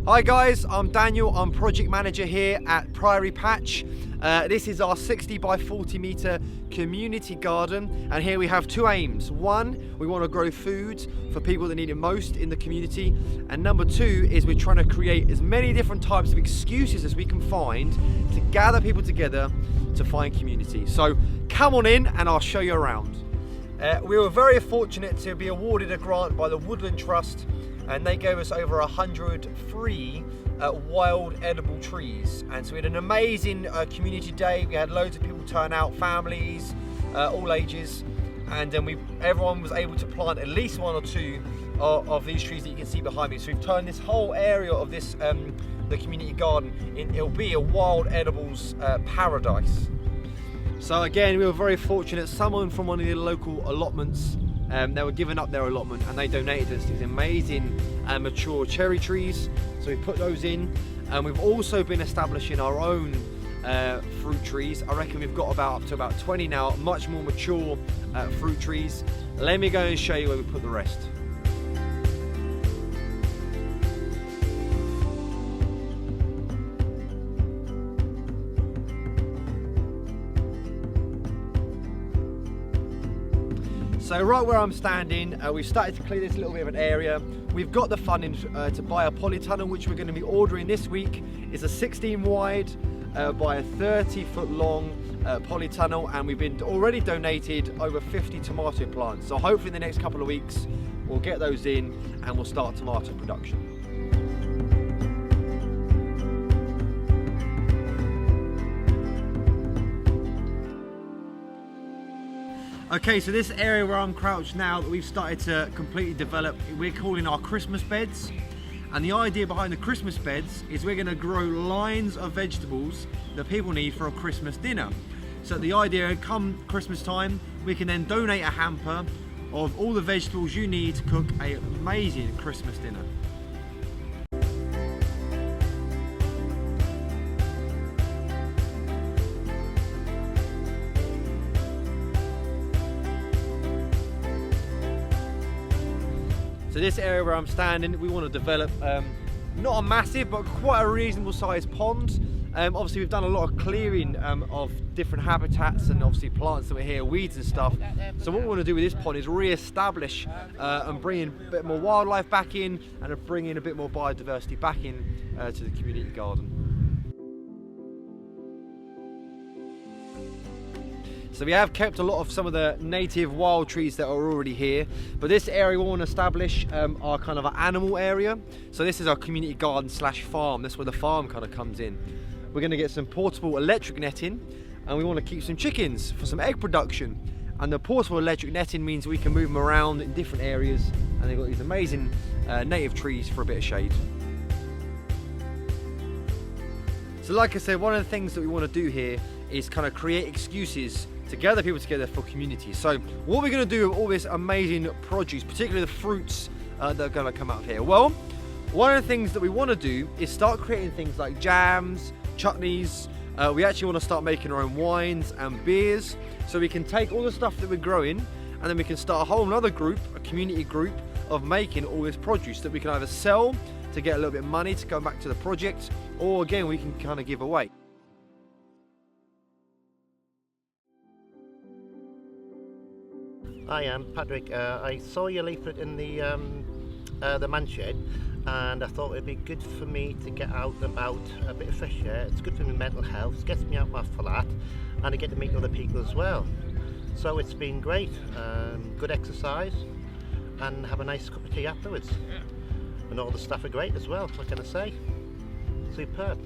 Hi guys, I'm Daniel. I'm project manager here at Priory Patch. This is our 60 by 40 metre community garden, and here we have two aims. One, we want to grow food for people that need it most in the community, and number two is we're trying to create as many different types of excuses as we can find to gather people together to find community. So come on in and I'll show you around. We were very fortunate to be awarded a grant by the Woodland Trust, and they gave us over 100 free wild edible trees. And so we had an amazing community day. We had loads of people turn out, families, all ages, and then everyone was able to plant at least one or two of these trees that you can see behind me. So we've turned this whole area of this the community garden it'll be a wild edibles paradise. So again, we were very fortunate. Someone from one of the local allotments, they were giving up their allotment and they donated us these amazing mature cherry trees. So we put those in, and we've also been establishing our own fruit trees. I reckon we've got up to about 20 now, much more mature fruit trees. Let me go and show you where we put the rest. So right where I'm standing, we've started to clear this little bit of an area. We've got the funding to buy a polytunnel, which we're going to be ordering this week. It's a 16 wide by a 30 foot long polytunnel, and we've been already donated over 50 tomato plants. So hopefully in the next couple of weeks, we'll get those in and we'll start tomato production. Okay, so this area where I'm crouched now that we've started to completely develop, we're calling our Christmas beds. And the idea behind the Christmas beds is we're going to grow lines of vegetables that people need for a Christmas dinner. So the idea, come Christmas time, we can then donate a hamper of all the vegetables you need to cook an amazing Christmas dinner. So this area where I'm standing, we want to develop not a massive, but quite a reasonable sized pond. Obviously we've done a lot of clearing of different habitats and obviously plants that were here, weeds and stuff. So what we want to do with this pond is re-establish and bring in a bit more wildlife back in, and bring in a bit more biodiversity back in to the community garden. So we have kept a lot of some of the native wild trees that are already here, but this area we want to establish our kind of an animal area. So this is our community garden slash farm. That's where the farm kind of comes in. We're going to get some portable electric netting, and we want to keep some chickens for some egg production. And the portable electric netting means we can move them around in different areas, and they've got these amazing native trees for a bit of shade. So like I said, one of the things that we want to do here is kind of create excuses to gather people together for community. So what we're going to do with all this amazing produce, particularly the fruits that are going to come out of here? Well, one of the things that we want to do is start creating things like jams, chutneys. We actually want to start making our own wines and beers, so we can take all the stuff that we're growing and then we can start a whole other group, a community group of making all this produce that we can either sell to get a little bit of money to go back to the project, or again we can kind of give away. Hi, I'm Patrick. I saw your leaflet in the man shed, and I thought it'd be good for me to get out and about, a bit of fresh air. It's good for my mental health, it gets me out my flat, and I get to meet other people as well. So it's been great, good exercise, and have a nice cup of tea afterwards. And all the staff are great as well, what can I say? Superb.